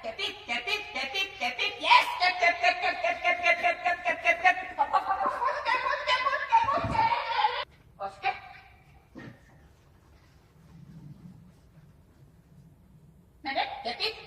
Tepik, tepik, tepik, tepik. Yes, tep, tep, tep, tep, tep, tep, tep, tep, tep, tep, tep, tep. Hop, hop, hop, hop, hop, tep, hop, tep, hop, tep, hop, tep. Başka? Evet, tepik.